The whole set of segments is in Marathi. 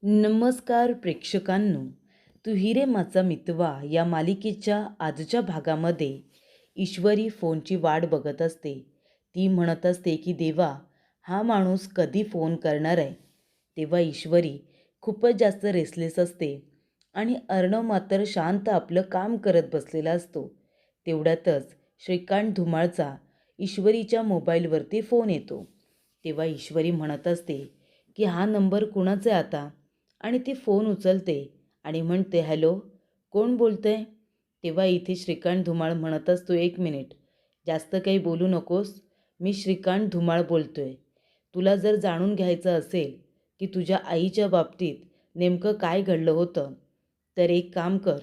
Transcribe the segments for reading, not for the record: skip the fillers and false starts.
नमस्कार प्रेक्षकांनो, तू हिरे माझा मितवा या मालिकेच्या आजच्या भागामध्ये ईश्वरी फोनची वाट बघत असते. ती म्हणत असते की देवा, हा माणूस कधी फोन करणार आहे. तेव्हा ईश्वरी खूपच जास्त रेसलेस असते आणि अर्णव मात्र शांत आपलं काम करत बसलेला असतो. तेवढ्यातच श्रीकांत धुमाळचा ईश्वरीच्या मोबाईलवरती फोन येतो. तेव्हा ईश्वरी म्हणत असते की हा नंबर कुणाचा आहे आता, आणि ती फोन उचलते आणि म्हणते, हॅलो, कोण बोलतंय? तेव्हा इथे श्रीकांत धुमाळ म्हणत असतो, एक मिनिट, जास्त काही बोलू नकोस, मी श्रीकांत धुमाळ बोलतोय. तुला जर जाणून घ्यायचं असेल की तुझ्या आईच्या बाबतीत नेमकं काय घडलं होतं, तर एक काम कर,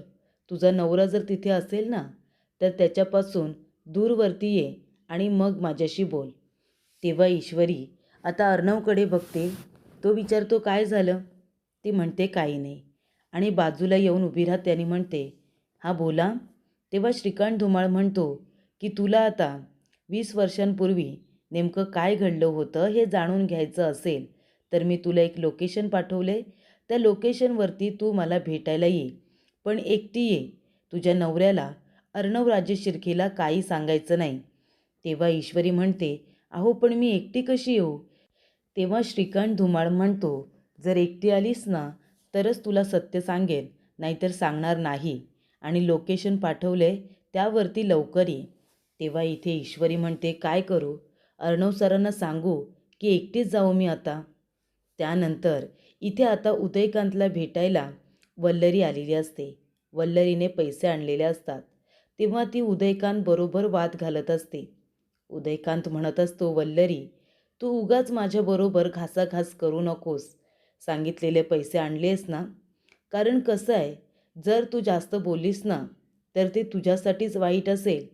तुझा नवरा जर तिथे असेल ना, तर त्याच्यापासून दूरवरती ये आणि मग माझ्याशी बोल. तेव्हा ईश्वरी आता अर्णवकडे बघते. तो विचारतो, काय झालं? ती म्हणते, काही नाही, आणि बाजूला येऊन उभी राहते आणि म्हणते, हा बोला. तेव्हा श्रीकांत धुमाळ म्हणतो की तुला आता 20 वर्षांपूर्वी नेमकं काय घडलं होतं हे जाणून घ्यायचं असेल तर मी तुला एक लोकेशन पाठवले. त्या लोकेशनवरती तू मला भेटायला ये, पण एकटी ये. तुझ्या नवऱ्याला अर्णव राजे शिर्केला काही सांगायचं नाही. तेव्हा ईश्वरी म्हणते, अहो पण मी एकटी कशी येऊ? तेव्हा श्रीकांत धुमाळ म्हणतो, जर एकटी आलीस ना तरच तुला सत्य सांगेन, नाहीतर सांगणार नाही, आणि लोकेशन पाठवले त्यावरती लवकर ये. तेव्हा इथे ईश्वरी म्हणते, काय करू? अर्णव सरांना सांगू की एकटीच जाऊ मी आता? त्यानंतर इथे आता उदयकांतला भेटायला वल्लरी आलेली असते. वल्लरीने पैसे आणलेले असतात. तेव्हा ती उदयकांत बरोबर वाद घालत असते. उदयकांत म्हणत असतो, वल्लरी, तू उगाच माझ्याबरोबर घासाघास करू नकोस. सांगितलेले पैसे आणलेस ना? कारण कसं आहे, जर तू जास्त बोललीस ना तर ते तुझ्यासाठीच वाईट असेल.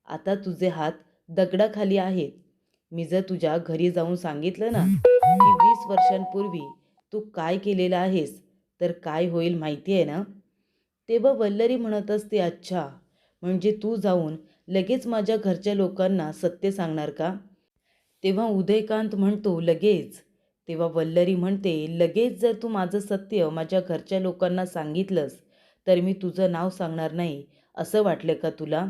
आता तुझे हात दगडाखाली आहेत. मी जर तुझ्या घरी जाऊन सांगितलं ना की 20 वर्षांपूर्वी तू काय केलेलं आहेस, तर काय होईल माहिती आहे ना? तेव्हा वल्लरी म्हणत असते, अच्छा, म्हणजे तू जाऊन लगेच माझ्या घरच्या लोकांना सत्य सांगणार का? तेव्हा उदयकांत म्हणतो, लगेच. तेव्हा वल्लरी म्हणते, लगेच जर तू माझं सत्य माझ्या घरच्या लोकांना सांगितलंस तर मी तुझं नाव सांगणार नाही, असं वाटलं का तुला?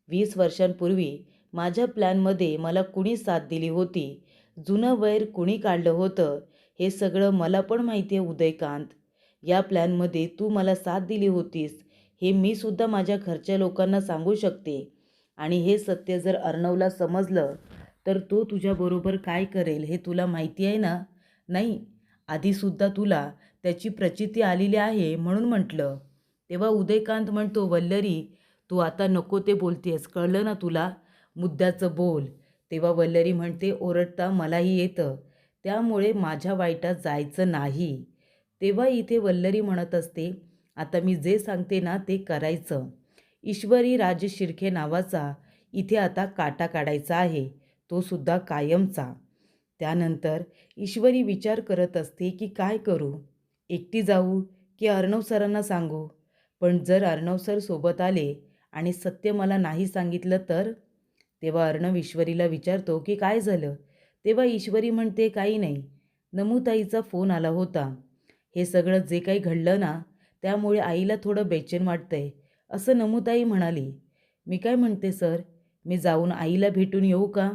20 वर्षांपूर्वी माझ्या प्लॅनमध्ये मला कुणी साथ दिली होती, जुनं वैर कुणी काढलं होतं, हे सगळं मला पण माहिती आहे उदयकांत. या प्लॅनमध्ये तू मला साथ दिली होतीस हे मी सुद्धा माझ्या घरच्या लोकांना सांगू शकते. आणि हे सत्य जर अर्णवला समजलं तर तो तुझ्याबरोबर काय करेल हे तुला माहिती आहे ना? नाही, आधीसुद्धा तुला त्याची प्रचिती आलेली आहे म्हणून म्हटलं. तेव्हा उदयकांत म्हणतो, वल्लरी, तू आता नको ते बोलतेस, कळलं ना तुला? मुद्द्याचं बोल. तेव्हा वल्लरी म्हणते, ओरडता मलाही येतं, त्यामुळे माझ्या वाईटात जायचं नाही. तेव्हा इथे वल्लरी म्हणत असते, आता मी जे सांगते ना ते करायचं. ईश्वरी राजे शिर्के नावाचा इथे आता काटा काढायचा आहे, तो सुद्धा कायमचा. त्यानंतर ईश्वरी विचार करत असते की काय करू, एकटी जाऊ की अर्णव सरांना सांगू? पण जर अर्णव सर सोबत आले आणि सत्य मला नाही सांगितलं तर? तेव्हा अर्णव ईश्वरीला विचारतो की काय झालं? तेव्हा ईश्वरी म्हणते, काही नाही, नमुताईचा फोन आला होता. हे सगळं जे काही घडलं ना त्यामुळे आईला थोडं बेचैन वाटतंय, असं नमुताई म्हणाली. मी काय म्हणते सर, मी जाऊन आईला भेटून येऊ का?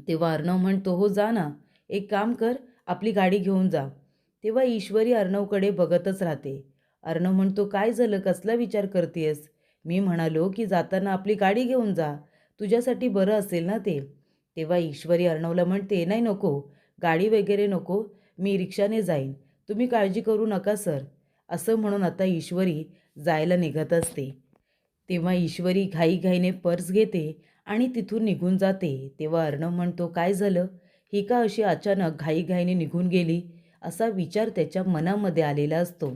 तेव्हा अर्णव म्हणतो, हो जा ना, एक काम कर, आपली गाडी घेऊन जा. तेव्हा ईश्वरी अर्णवकडे बघतच राहते. अर्णव म्हणतो, काय झालं, कसला विचार करतेस? मी म्हणालो की जाताना आपली गाडी घेऊन जा, तुझ्यासाठी बरं असेल ना ते. तेव्हा ईश्वरी अर्णवला म्हणते, नाही नको, गाडी वगैरे नको, मी रिक्षाने जाईन, तुम्ही काळजी करू नका सर. असं म्हणून आता ईश्वरी जायला निघत असते. तेव्हा ईश्वरी घाईघाईने पर्स घेते आणि तिथून निघून जाते. तेव्हा अर्णव म्हणतो, काय झालं, ही का अशी अचानक घाईघाईने निघून गेली, असा विचार त्याच्या मनामध्ये आलेला असतो.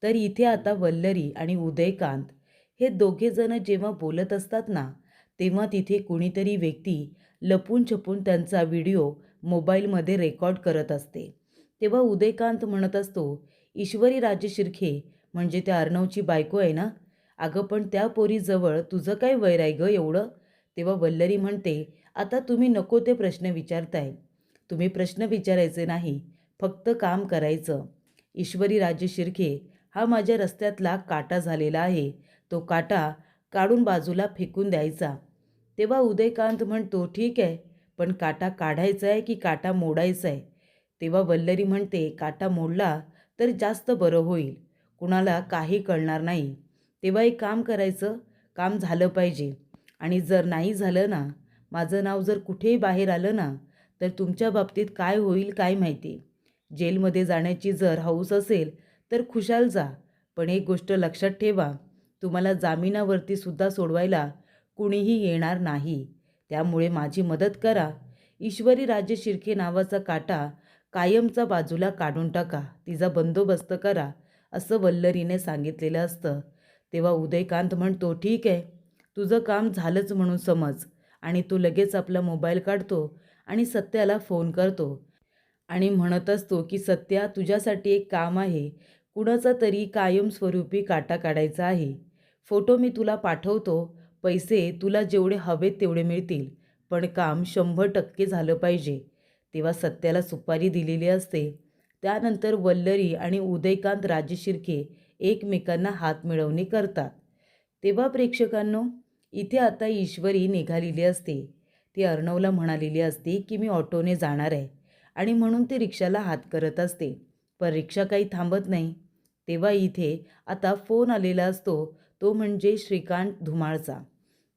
तर इथे आता वल्लरी आणि उदयकांत हे दोघेजण जेव्हा बोलत असतात ना तेव्हा तिथे कुणीतरी व्यक्ती लपून छपून त्यांचा व्हिडिओ मोबाईलमध्ये रेकॉर्ड करत असते. तेव्हा उदयकांत म्हणत असतो, ईश्वरी राजे शिर्के म्हणजे त्या अर्णवची बायको आहे ना? अगं पण त्या पोरीजवळ तुझं काय वैर आहे गं एवढं? तेव्हा वल्लरी म्हणते, आता तुम्ही नको ते प्रश्न विचारताय, तुम्ही प्रश्न विचारायचे नाही, फक्त काम करायचं. ईश्वरी राजे शिर्के हा माझ्या रस्त्यातला काटा झालेला आहे. तो काटा काढून बाजूला फेकून द्यायचा. तेव्हा उदयकांत म्हणतो, ठीक आहे, पण काटा काढायचा आहे की काटा मोडायचा आहे? तेव्हा वल्लरी म्हणते, काटा मोडला तर जास्त बरं होईल, कुणाला काही कळणार नाही. तेव्हा एक काम करायचं, काम झालं पाहिजे. आणि जर नाही झालं ना, माझं नाव जर कुठेही बाहेर आलं ना, तर तुमच्या बाबतीत काय होईल काय माहिती. जेलमध्ये जाण्याची जर हौस असेल तर खुशाल जा, पण एक गोष्ट लक्षात ठेवा, तुम्हाला जामिनावरती सुद्धा सोडवायला कुणीही येणार नाही. त्यामुळे माझी मदत करा. ईश्वरी राजे शिर्के नावाचा काटा कायमचा बाजूला काढून टाका, तिचा बंदोबस्त करा, असं वल्लरीने सांगितलेलं असतं. तेव्हा उदयकांत म्हणतो, ठीक आहे, तुझं काम झालंच म्हणून समज. आणि तो लगेच आपला मोबाईल काढतो आणि सत्याला फोन करतो आणि म्हणत असतो की सत्या, तुझ्यासाठी एक काम आहे. कुणाचा तरी कायमस्वरूपी काटा काढायचा आहे. फोटो मी तुला पाठवतो. पैसे तुला जेवढे हवेत तेवढे मिळतील, पण काम 100% झालं पाहिजे. तेव्हा सत्याला सुपारी दिलेली असते. त्यानंतर वल्लरी आणि उदयकांत राजे शिर्के एकमेकांना हात मिळवणी करतात. तेव्हा प्रेक्षकांनो, इथे आता ईश्वरी निघालेली असते. ती अर्णवला म्हणालेली असते की मी ऑटोने जाणार आहे आणि म्हणून ती रिक्षाला हात करत असते. पण रिक्षा काही थांबत नाही. तेव्हा इथे आता फोन आलेला असतो, तो म्हणजे श्रीकांत धुमाळचा.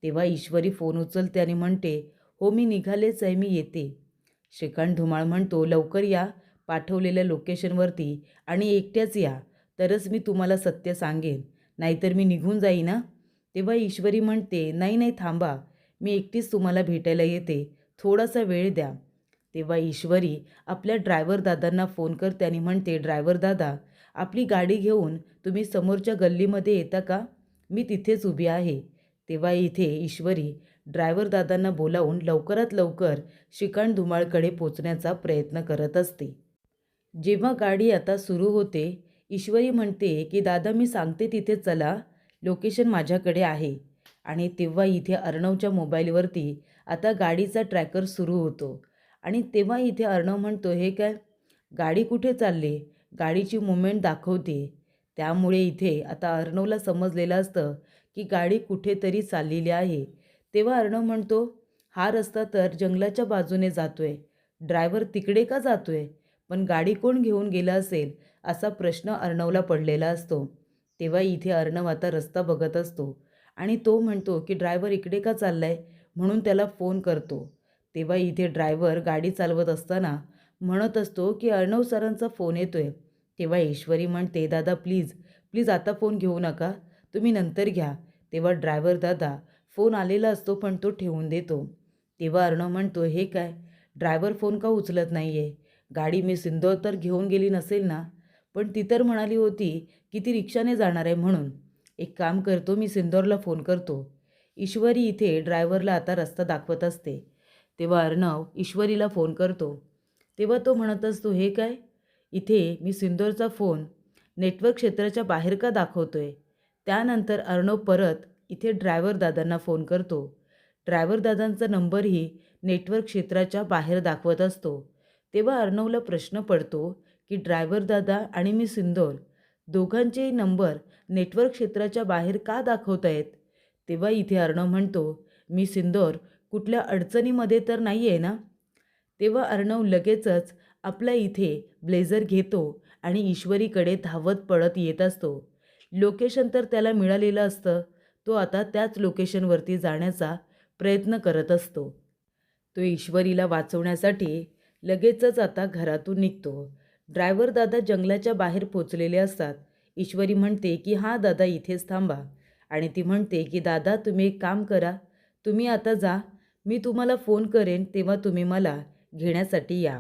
तेव्हा ईश्वरी फोन उचलते आणि म्हणते, हो मी निघालेच आहे, मी येते. श्रीकांत धुमाळ म्हणतो, लवकर या पाठवलेल्या लोकेशनवरती आणि एकट्याच या, तरच मी तुम्हाला सत्य सांगेन, नाहीतर मी निघून जाईन ना. तेव्हा ईश्वरी म्हणते, नाही नाही थांबा, मी एकटीच तुम्हाला भेटायला येते, थोडासा वेळ द्या. तेव्हा ईश्वरी आपल्या ड्रायव्हर दादांना फोन करते आणि म्हणते, ड्रायव्हर दादा, आपली गाडी घेऊन तुम्ही समोरच्या गल्लीमध्ये येता का? मी तिथेच उभी आहे. तेव्हा इथे ईश्वरी ड्रायव्हर दादांना बोलावून लवकरात लवकर श्रीकांत धुमाळकडे पोचण्याचा प्रयत्न करत असते. जेव्हा गाडी आता सुरू होते, ईश्वरी म्हणते की दादा, मी सांगते तिथे चला, लोकेशन माझ्याकडे आहे. आणि तेव्हा इथे अर्णवच्या मोबाईलवरती आता गाडीचा ट्रॅकर सुरू होतो. आणि तेव्हा इथे अर्णव म्हणतो, हे काय, गाडी कुठे चालली, गाडीची मुवमेंट दाखवते. त्यामुळे इथे आता अर्णवला समजलेलं असतं की गाडी कुठेतरी चाललेली आहे. तेव्हा अर्णव म्हणतो, हा रस्ता तर जंगलाच्या बाजूने जातोय, ड्रायव्हर तिकडे का जातोय, पण गाडी कोण घेऊन गेला असेल, असा प्रश्न अर्णवला पडलेला असतो. तेव्हा इथे अर्णव आता रस्ता बघत असतो आणि तो म्हणतो की ड्रायव्हर इकडे का चाललाय, म्हणून त्याला फोन करतो. तेव्हा इथे ड्रायव्हर गाडी चालवत असताना म्हणत असतो की अर्णव सरांचा फोन येतोय. तेव्हा ईश्वरी म्हणते, दादा प्लीज प्लीज आता फोन घेऊ नका, तुम्ही नंतर घ्या. तेव्हा ड्रायव्हर दादा फोन आलेला असतो पण तो ठेवून देतो. तेव्हा अर्णव म्हणतो, हे काय, ड्रायव्हर फोन का उचलत नाही आहे, गाडी मी सिंदोर तर घेऊन गेली नसेल ना, पण ती तर म्हणाली होती की ती रिक्षाने जाणार आहे म्हणून. एक काम करतो, मी सिंदोरला फोन करतो. ईश्वरी इथे ड्रायव्हरला आता रस्ता दाखवत असते. तेव्हा अर्णव ईश्वरीला फोन करतो. तेव्हा तो म्हणत असतो, हे काय, इथे मी सिंदोरचा फोन नेटवर्क क्षेत्राच्या बाहेर का दाखवतोय. त्यानंतर अर्णव परत इथे ड्रायव्हर दादांना फोन करतो. ड्रायव्हर दादांचा नंबरही नेटवर्क क्षेत्राच्या बाहेर दाखवत असतो. तेव्हा अर्णवला प्रश्न पडतो की ड्रायव्हर दादा आणि मी सिंदोर दोघांचेही नंबर नेटवर्क क्षेत्राच्या बाहेर का दाखवत आहेत. तेव्हा इथे अर्णव म्हणतो, मी सिंदोर कुठल्या अडचणीमध्ये तर नाही आहे ना. तेव्हा अर्णव लगेचच आपला इथे ब्लेझर घेतो आणि ईश्वरीकडे धावत पळत येत असतो. लोकेशन तर त्याला मिळालेलं असतं. तो आता त्याच लोकेशनवरती जाण्याचा प्रयत्न करत असतो. तो ईश्वरीला वाचवण्यासाठी लगेचच आता घरातून निघतो. ड्रायव्हर दादा जंगलाच्या बाहेर पोचलेले असतात. ईश्वरी म्हणते की हां दादा, इथेच थांबा. आणि ती म्हणते की दादा, तुम्ही एक काम करा, तुम्ही आता जा, मी तुम्हाला फोन करेन तेव्हा तुम्ही मला घेण्यासाठी या.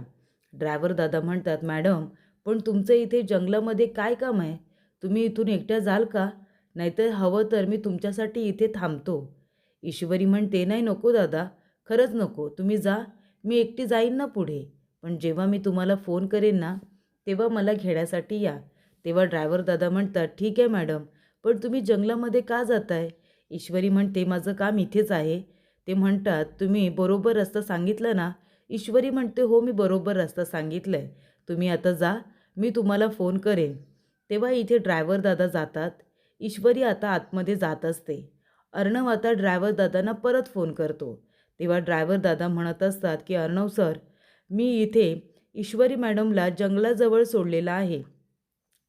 ड्रायव्हर दादा म्हणतात, मॅडम, पण तुमचं इथे जंगलामध्ये काय काम आहे, तुम्ही इथून एकट्या जाल का, नाहीतर हवं तर मी तुमच्यासाठी इथे थांबतो. ईश्वरी म्हणते, नाही नको दादा, खरंच नको, तुम्ही जा, मी एकटी जाईन ना पुढे, पण जेव्हा मी तुम्हाला फोन करेन ना, तेव्हा मला घेण्यासाठी या. तेव्हा ड्रायव्हर दादा म्हणतात, ठीक आहे मॅडम, पण तुम्ही जंगलामध्ये का जाताय. ईश्वरी म्हणते, माझं काम इथेच आहे. ते म्हणतात, तुम्ही बरोबर रस्ता सांगितला ना. ईश्वरी म्हणते, हो मी बरोबर रस्ता सांगितलं आहे, तुम्ही आता जा, मी तुम्हाला फोन करेन. तेव्हा इथे ड्रायव्हर दादा जातात. ईश्वरी आता आतमध्ये जात असते. अर्णव आता ड्रायव्हर दादांना परत फोन करतो. तेव्हा ड्रायव्हर दादा म्हणत असतात की अर्णव सर, मी इथे ईश्वरी मॅडमला जंगलाजवळ सोडलेलं आहे.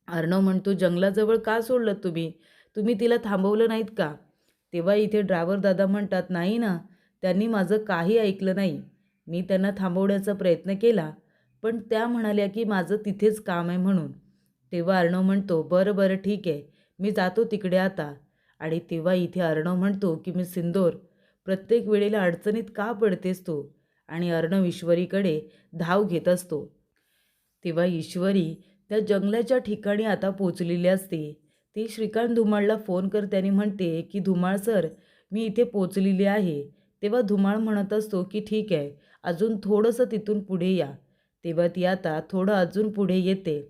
अर्णव म्हणतो, जंगलाजवळ का सोडलं तुम्ही? तुम्ही तिला थांबवलं नाहीत का? तेव्हा इथे ड्रायव्हर दादा म्हणतात, नाही ना, त्यांनी माझं काही ऐकलं नाही. मी त्यांना थांबवण्याचा प्रयत्न केला, पण त्या म्हणाल्या की माझं तिथेच काम आहे म्हणून. तेव्हा अर्णव म्हणतो, बरं बरं ठीक आहे, मी जातो तिकडे आता. आणि तेव्हा इथे अर्णव म्हणतो की मी सिंदूर, प्रत्येक वेळेला अडचणीत का पडतेस तू? आणि अर्णव ईश्वरीकडे धाव घेत असतो. तेव्हा ईश्वरी त्या जंगलाच्या ठिकाणी आता पोचलेली असते. ती श्रीकांत धुमाळला फोन करते आणि म्हणते की धुमाळ सर, मी इथे पोचलेली आहे. तेव्हा धुमाळ म्हणत असतो की ठीक आहे, अजून थोडंसं तिथून पुढे या. तेव्हा ती आता थोडं अजून पुढे येते.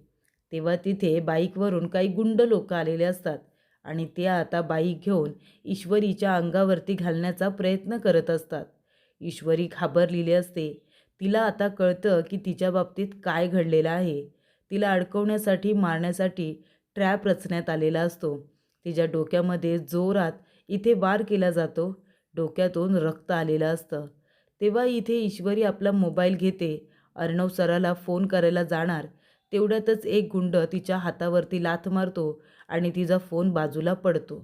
तेव्हा तिथे बाईकवरून काही गुंड लोक आलेले असतात आणि ते आता बाईक घेऊन ईश्वरीच्या अंगावरती घालण्याचा प्रयत्न करत असतात. ईश्वरी घाबरलेली असते. तिला आता कळतं की तिच्या बाबतीत काय घडलेलं आहे. तिला अडकवण्यासाठी, मारण्यासाठी ट्रॅप रचण्यात आलेला असतो. तिच्या डोक्यामध्ये जोरात इथे वार केला जातो. डोक्यातून रक्त आलेलं असतं. तेव्हा इथे ईश्वरी आपला मोबाईल घेते. अर्णव सराला फोन करायला जाणार. तेवढ्यातच एक गुंड तिच्या हातावरती लाथ मारतो आणि तिचा फोन बाजूला पडतो.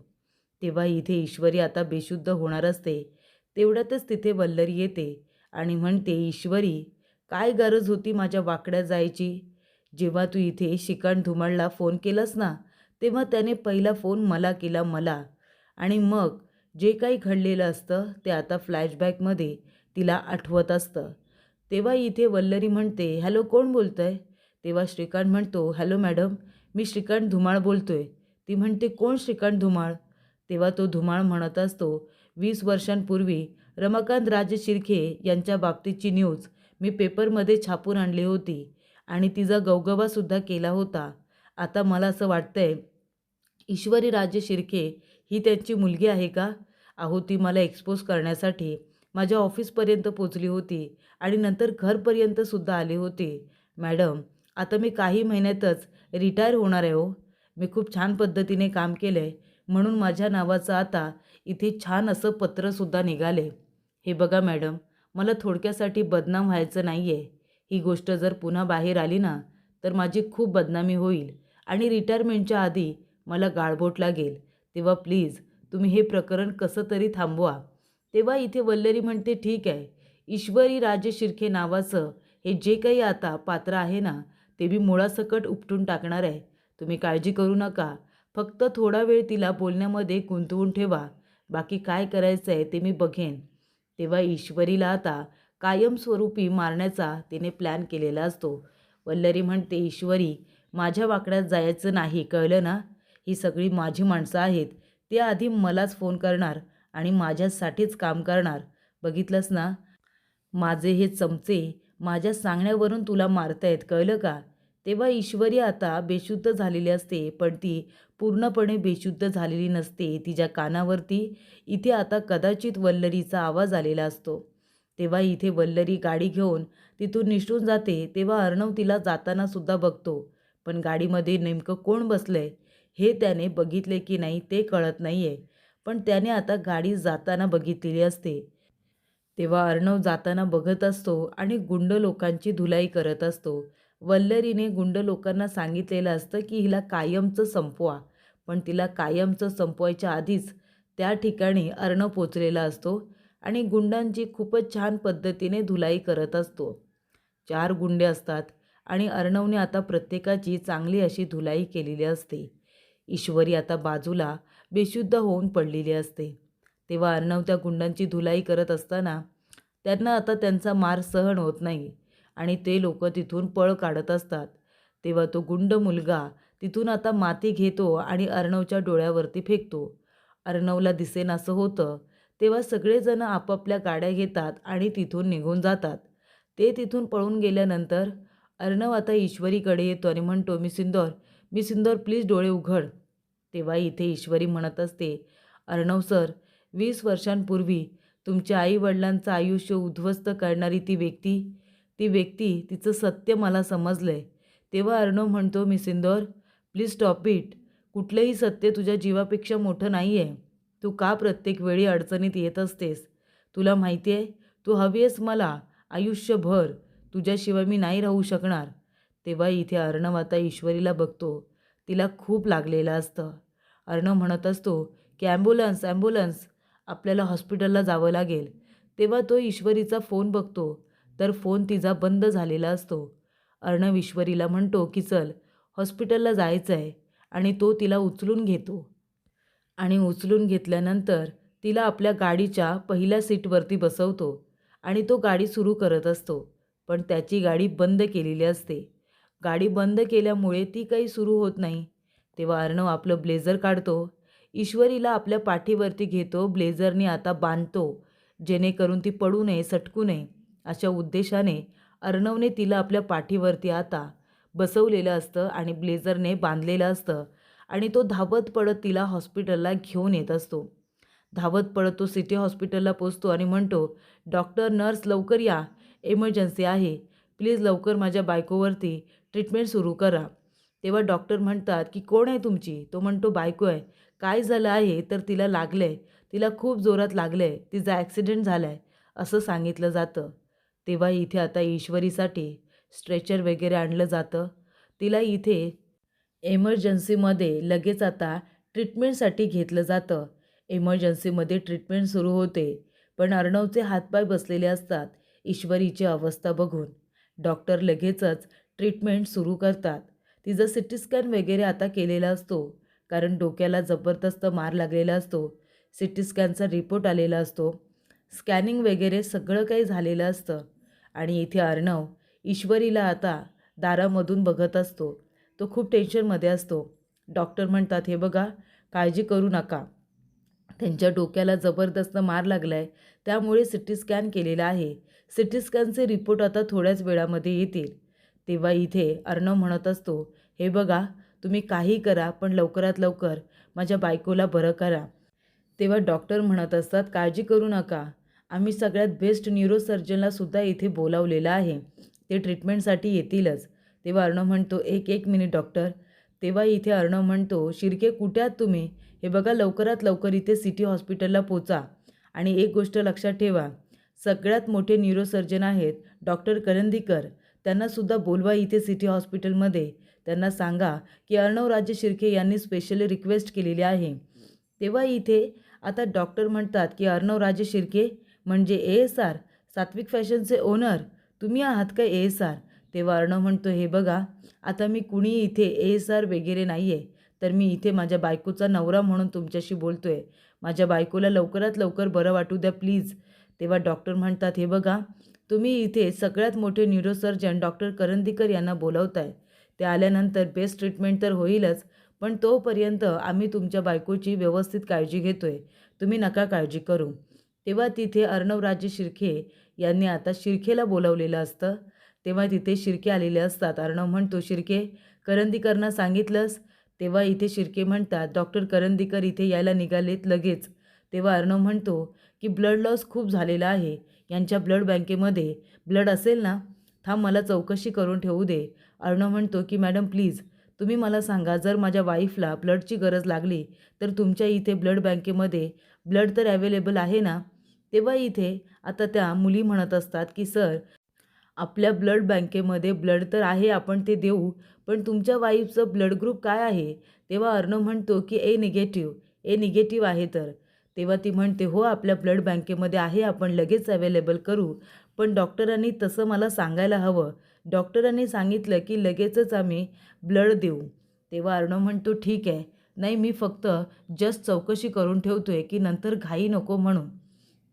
तेव्हा इथे ईश्वरी आता बेशुद्ध होणार असते. तेवढ्यातच तिथे वल्लरी येते आणि म्हणते, ईश्वरी, काय गरज होती माझ्या वाकड्यात जायची? जेव्हा तू इथे श्रीकांत धुमाळला फोन केलास ना, तेव्हा त्याने पहिला फोन मला केला, मला. आणि मग जे काही घडलेलं असतं ते आता फ्लॅशबॅकमध्ये तिला आठवत असतं. तेव्हा इथे वल्लरी म्हणते, हॅलो, कोण बोलतं आहे? तेव्हा श्रीकांत म्हणतो, हॅलो मॅडम, मी श्रीकांत धुमाळ बोलतो आहे. ती म्हणते, कोण श्रीकांत धुमाळ? तेव्हा तो धुमाळ म्हणत असतो, 20 वर्षांपूर्वी रमाकांत राजे शिर्के यांच्या बाबतीतची न्यूज मी पेपरमध्ये छापून आणली होती आणि तिचा गवगवासुद्धा केला होता. आता मला असं वाटतंय, ईश्वरी राजे शिर्के ही त्यांची मुलगी आहे का? अहो, ती मला एक्सपोज करण्यासाठी माझ्या ऑफिसपर्यंत पोचली होती आणि नंतर घरपर्यंतसुद्धा आली होती. मॅडम, आता मी काही महिन्यातच रिटायर होणार आहे हो. मी खूप छान पद्धतीने काम केलं आहे, म्हणून माझ्या नावाचं आता इथे छान असं पत्रसुद्धा निघाले. हे बघा मॅडम, मला थोडक्यासाठी बदनाम व्हायचं नाही आहे. ही गोष्ट जर पुन्हा बाहेर आली ना, तर माझी खूप बदनामी होईल आणि रिटायरमेंटच्या आधी मला गाळबोट लागेल. तेव्हा प्लीज तुम्ही हे प्रकरण कसं तरी थांबवा. तेव्हा इथे वल्लरी म्हणते, ठीक आहे, ईश्वरी राजे शिर्के नावाचं हे जे काही आता पात्र आहे ना, ते मी मुळासकट उपटून टाकणार आहे. तुम्ही काळजी करू नका. फक्त थोडा वेळ तिला बोलण्यामध्ये गुंतवून ठेवा. बाकी काय करायचं आहे ते मी बघेन. तेव्हा ईश्वरीला आता कायमस्वरूपी मारण्याचा तिने प्लॅन केलेला असतो. वल्लरी म्हणते, ईश्वरी, माझ्या वाकड्यात जायचं नाही, कळलं ना? ही सगळी माझी माणसं आहेत. ते आधी मलाच फोन करणार आणि माझ्यासाठीच काम करणार. बघितलंस ना, माझे हे चमचे माझ्या सांगण्यावरून तुला मारतायत, कळलं का? तेव्हा ईश्वरी आता बेशुद्ध झालेली असते, पण ती पूर्णपणे बेशुद्ध झालेली नसते. तिच्या कानावरती इथे आता कदाचित वल्लरीचा आवाज आलेला असतो. तेव्हा इथे वल्लरी गाडी घेऊन तिथून निसटून जाते. तेव्हा अर्णव तिला जाताना सुद्धा बघतो, पण गाडीमध्ये नेमकं कोण बसलंय हे त्याने बघितले की नाही ते कळत नाहीये. पण त्याने आता गाडी जाताना बघितलेली असते. तेव्हा अर्णव जाताना बघत असतो आणि गुंड लोकांची धुलाई करत असतो. वल्लरीने गुंड लोकांना सांगितलेलं असतं की हिला कायमचं संपवा, पण तिला कायमचं संपवायच्या आधीच त्या ठिकाणी अर्णव पोचलेला असतो आणि गुंडांची खूपच छान पद्धतीने धुलाई करत असतो. 4 गुंडे असतात आणि अर्णवने आता प्रत्येकाची चांगली अशी धुलाई केलेली असते. ईश्वरी आता बाजूला बेशुद्ध होऊन पडलेली असते. तेव्हा अर्णव त्या गुंडांची धुलाई करत असताना त्यांना आता त्यांचा मार सहन होत नाही आणि ते लोक तिथून पळ काढत असतात. तेव्हा तो गुंड मुलगा तिथून आता माती घेतो आणि अर्णवच्या डोळ्यावरती फेकतो. अर्णवला दिसेनासं होतं. तेव्हा सगळेजण आपापल्या गाड्या घेतात आणि तिथून निघून जातात. ते तिथून पळून गेल्यानंतर अर्णव आता ईश्वरीकडे येतो आणि म्हणतो, मी सिंदूर, प्लीज डोळे उघड. तेव्हा इथे ईश्वरी म्हणत असते, अर्णव सर, 20 वर्षांपूर्वी तुमच्या आईवडिलांचं आयुष्य उद्ध्वस्त करणारी ती व्यक्ती तिचं सत्य मला समजलंय. तेव्हा अर्णव म्हणतो, miss Indore please stop it. कुठलंही सत्य तुझ्या जीवापेक्षा मोठं नाही आहे. तू का प्रत्येक वेळी अडचणीत येत असतेस? तुला माहिती आहे तू हवी आहेस मला आयुष्यभर. तुझ्याशिवाय मी नाही राहू शकणार. तेव्हा इथे अर्णव आता ईश्वरीला बघतो. तिला खूप लागलेलं असतं. अर्णव म्हणत असतो की ॲम्ब्युलन्स ॲम्ब्युलन्स, आपल्याला हॉस्पिटलला जावं लागेल. तेव्हा तो ईश्वरीचा फोन बघतो तर फोन तिचा बंद झालेला असतो. अर्णव ईश्वरीला म्हणतो की चल हॉस्पिटलला जायचं आहे आणि तो तिला उचलून घेतो आणि उचलून घेतल्यानंतर तिला आपल्या गाडीच्या पहिल्या सीटवरती बसवतो आणि तो गाडी सुरू करत असतो. पण त्याची गाडी बंद केलेली असते. गाडी बंद केल्यामुळे ती काही सुरू होत नाही. तेव्हा अर्णव आपलं ब्लेझर काढतो, ईश्वरीला आपल्या पाठीवरती घेतो, ब्लेझरने आता बांधतो जेणेकरून ती पडू नये, सटकू नये. अशा उद्देशाने अर्णवने तिला आपल्या पाठीवरती आता बसवलेलं असतं आणि ब्लेझरने बांधलेलं असतं आणि तो धावत पडत तिला हॉस्पिटलला घेऊन येत असतो. धावत पडत तो सिटी हॉस्पिटलला पोचतो आणि म्हणतो, डॉक्टर नर्स लवकर या, इमर्जन्सी आहे. प्लीज लवकर माझ्या बायकोवरती ट्रीटमेंट सुरू करा. तेव्हा डॉक्टर म्हणतात की कोण आहे तुमची? तो म्हणतो बायको आहे. काय झालं आहे? तर तिला लागलं आहे, तिला खूप जोरात लागलं आहे, तिचा ॲक्सिडेंट झाला आहे असं सांगितलं जातं. तेव्हा इथे आता ईश्वरीसाठी स्ट्रेचर वगैरे आणलं जातं. तिला इथे एमर्जन्सीमध्ये लगेच आता ट्रीटमेंटसाठी घेतलं जातं. एमर्जन्सीमध्ये ट्रीटमेंट सुरू होते. पण अर्णवचे हातपाय बसलेले असतात ईश्वरीची अवस्था बघून. डॉक्टर लगेचच ट्रीटमेंट सुरू करतात. तिचं सिटी स्कॅन वगैरे आता केलेला असतो कारण डोक्याला जबरदस्त मार लागलेला असतो. सिटी स्कॅनचा रिपोर्ट आलेला असतो. स्कॅनिंग वगैरे सगळं काही झालेलं असतं आणि इथे अर्णव ईश्वरीला आता दारामधून बघत असतो. तो खूप टेन्शनमध्ये असतो. डॉक्टर म्हणतात, हे बघा काळजी करू नका, त्यांच्या डोक्याला जबरदस्त मार लागला आहे, त्यामुळे सिटी स्कॅन केलेला आहे. सिटी स्कॅनचे रिपोर्ट आता थोड्याच वेळामध्ये येतील. तेव्हा इथे अर्णव म्हणत असतो, हे बघा तुम्ही काही करा पण लवकरात लवकर माझ्या बायकोला बरं करा. तेव्हा डॉक्टर म्हणत असतात, काळजी करू नका, आम्ही सगळ्यात बेस्ट न्यूरोसर्जनला सुद्धा इथे बोलावलेलं आहे, ते ट्रीटमेंटसाठी येतीलच. तेव्हा अर्णव म्हणतो, एक मिनिट डॉक्टर. तेव्हा इथे अर्णव म्हणतो, शिर्के कुठे आहात तुम्ही? हे बघा लवकरात लवकर इथे सिटी हॉस्पिटलला पोचा आणि एक गोष्ट लक्षात ठेवा, सगळ्यात मोठे न्यूरोसर्जन आहेत डॉक्टर करंदीकर, त्यांनासुद्धा बोलवा इथे सिटी हॉस्पिटलमध्ये. त्यांना सांगा की अर्णवराजे शिर्के यांनी स्पेशली रिक्वेस्ट केलेली आहे. तेव्हा इथे आता डॉक्टर म्हणतात की अर्णवराजे शिर्के म्हणजे ASR सात्विक फॅशनचे ओनर, तुम्ही आहात का ASR? तेव्हा अर्णव म्हणतो, हे बघा आता मी कुणी इथे ASR वगैरे नाही आहे, तर मी इथे माझ्या बायकोचा नवरा म्हणून तुमच्याशी बोलतो आहे. माझ्या बायकोला लवकरात लवकर बरं वाटू द्या प्लीज. तेव्हा डॉक्टर म्हणतात, हे बघा तुम्ही इथे सगळ्यात मोठे न्यूरोसर्जन डॉक्टर करंदीकर यांना बोलवताय. ते आल्यानंतर बेस्ट ट्रीटमेंट तर होईलच, पण तोपर्यंत आम्ही तुमच्या बायकोची व्यवस्थित काळजी घेतो आहे, तुम्ही नका काळजी करू. तेव्हा तिथे अर्णवराजे शिर्के यांनी आता शिर्केला बोलावलेलं असतं. तेव्हा तिथे शिर्के आलेले असतात. अर्णव म्हणतो, शिर्के करंदीकरांना सांगितलंस? तेव्हा इथे शिर्के म्हणतात, डॉक्टर करंदीकर इथे यायला निघालेत लगेच. तेव्हा अर्णव म्हणतो की ब्लड लॉस खूप झालेला आहे, यांच्या ब्लड बँकेमध्ये ब्लड असेल ना? थांब मला चौकशी करून ठेवू दे. अर्णव म्हणतो की मॅडम प्लीज तुम्ही मला सांगा, जर माझ्या वाईफला ब्लडची गरज लागली तर तुमच्या इथे ब्लड बँकेमध्ये ब्लड तर अवेलेबल आहे ना? तेव्हा इथे आता त्या मुली म्हणत असतात की सर आपल्या ब्लड बँकेमध्ये ब्लड तर आहे, आपण ते देऊ, पण तुमच्या वाईफचं ब्लड ग्रुप काय आहे? तेव्हा अर्णव म्हणतो की ए निगेटिव्ह आहे तर. तेव्हा ती म्हणते, हो आपल्या ब्लड बँकेमध्ये आहे, आपण लगेच अवेलेबल करू, पण डॉक्टरांनी तसं मला सांगायला हवं. डॉक्टरांनी सांगितलं की लगेचच आम्ही ब्लड देऊ. तेव्हा अर्णव म्हणतो, ठीक आहे, नाही मी फक्त जस्ट चौकशी करून ठेवतो आहे की नंतर घाई नको म्हणून.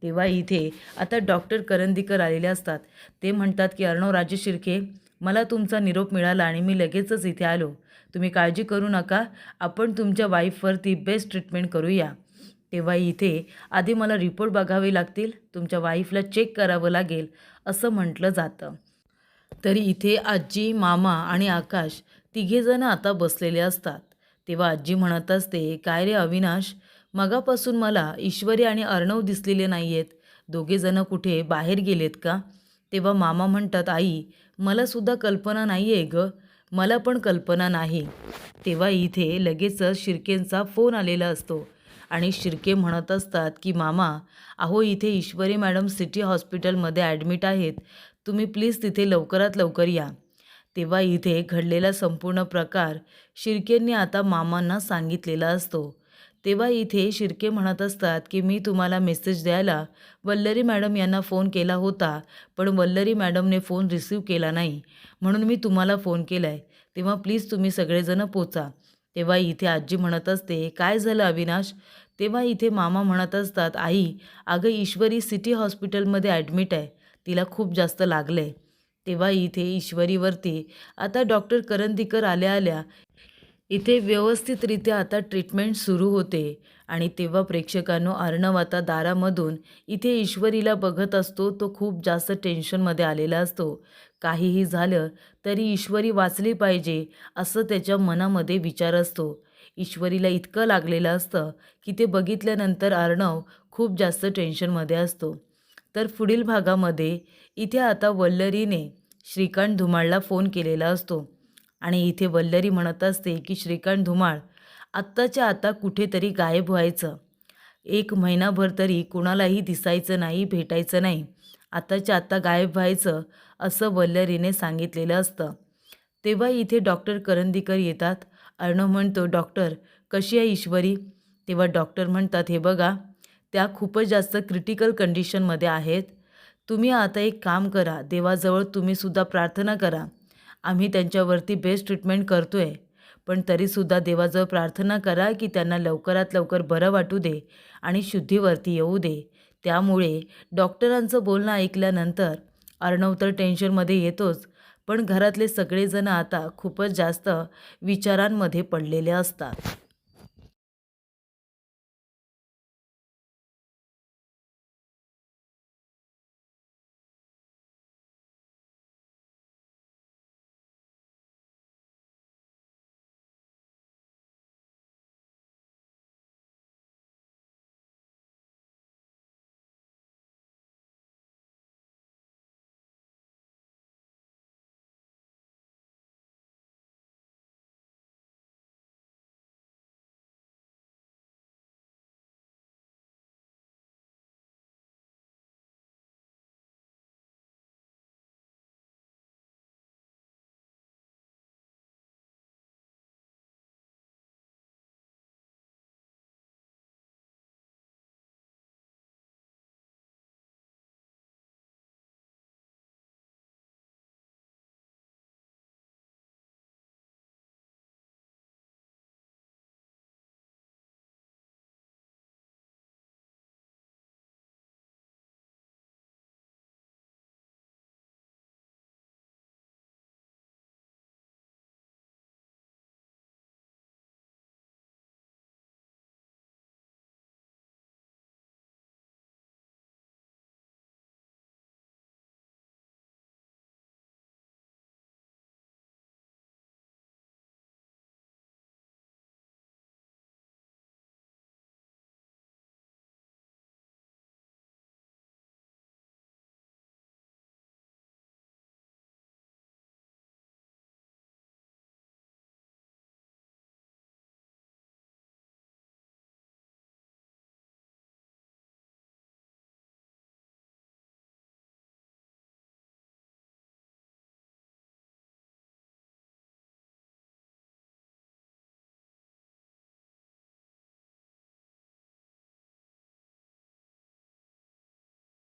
तेव्हा इथे आता डॉक्टर करंदीकर आलेले असतात. ते म्हणतात की अर्णवराजे शिर्के, मला तुमचा निरोप मिळाला आणि मी लगेचच इथे आलो. तुम्ही काळजी करू नका, आपण तुमच्या वाईफवरती बेस्ट ट्रीटमेंट करूया. तेव्हा इथे आधी मला रिपोर्ट बघावे लागतील, तुमच्या वाईफला चेक करावं लागेल असं म्हटलं जातं. तरी इथे आजी, मामा आणि आकाश तिघेजणं आता बसलेले असतात. तेव्हा आजी म्हणत असते, काय रे अविनाश, मगापासून मला ईश्वरी आणि अर्णव दिसलेले नाही आहेत, दोघेजणं कुठे बाहेर गेलेत का? तेव्हा मामा म्हणतात, आई मलासुद्धा कल्पना नाही आहे गं, मला पण कल्पना नाही. तेव्हा इथे लगेचच शिर्केंचा फोन आलेला असतो आणि शिर्के म्हणत असतात की मामा, अहो इथे ईश्वरी मॅडम सिटी हॉस्पिटलमध्ये ॲडमिट आहेत. तुम्ही प्लीज तिथे लवकरात लवकर या. तेव्हा इथे घडलेला संपूर्ण प्रकार शिर्केंनी आता मामांना सांगितलेला असतो. तेव्हा इथे शिर्के म्हणत असतात की मी तुम्हाला मेसेज द्यायला वल्लरी मॅडम यांना फोन केला होता, पण वल्लरी मॅडमने फोन रिसीव केला नाही, म्हणून मी तुम्हाला फोन केला आहे. तेव्हा प्लीज तुम्ही सगळेजण पोचा. तेव्हा इथे आजी म्हणत असते, काय झालं अविनाश? तेव्हा इथे मामा म्हणत असतात, आई, अगं ईश्वरी सिटी हॉस्पिटलमध्ये ॲडमिट आहे, तिला खूप जास्त लागलं आहे. तेव्हा इथे ईश्वरीवरती आता डॉक्टर करंदीकर आल्या आल्या इथे व्यवस्थितरित्या आता ट्रीटमेंट सुरू होते आणि तेव्हा प्रेक्षकांनो अर्णव आता दारामधून इथे ईश्वरीला बघत असतो. तो खूप जास्त टेन्शनमध्ये आलेला असतो. काहीही झालं तरी ईश्वरी वाचली पाहिजे असं त्याच्या मनामध्ये विचार असतो. ईश्वरीला इतकं लागलेलं असतं की ते बघितल्यानंतर अर्णव खूप जास्त टेन्शनमध्ये असतो. तर पुढील भागामध्ये इथे आता वल्लरीने श्रीकांत धुमाळला फोन केलेला असतो आणि इथे वल्लरी म्हणत असते की श्रीकांत धुमाळ, आत्ताच्या आता कुठेतरी गायब व्हायचं. 1 महिनाभर तरी कुणालाही दिसायचं नाही, भेटायचं नाही. आत्ताच्या आत्ता गायब व्हायचं असं वल्लरीने सांगितलेलं असतं. तेव्हा इथे डॉक्टर करंदीकर येतात. अर्णव म्हणतो, डॉक्टर कशी आहे ईश्वरी? तेव्हा डॉक्टर म्हणतात, हे बघा, त्या खूपच जास्त क्रिटिकल कंडिशनमध्ये आहेत. तुम्ही आता एक काम करा, देवाजवळ तुम्हीसुद्धा प्रार्थना करा. आम्ही त्यांच्यावरती बेस्ट ट्रीटमेंट करतो आहे, पण तरीसुद्धा देवाजवळ प्रार्थना करा की त्यांना लवकरात लवकर बरं वाटू दे आणि शुद्धीवरती येऊ दे. त्यामुळे डॉक्टरांचं बोलणं ऐकल्यानंतर अर्णव तर टेन्शनमध्ये येतोच, पण घरातले सगळेजण आता खूपच जास्त विचारांमध्ये पडलेले असतात.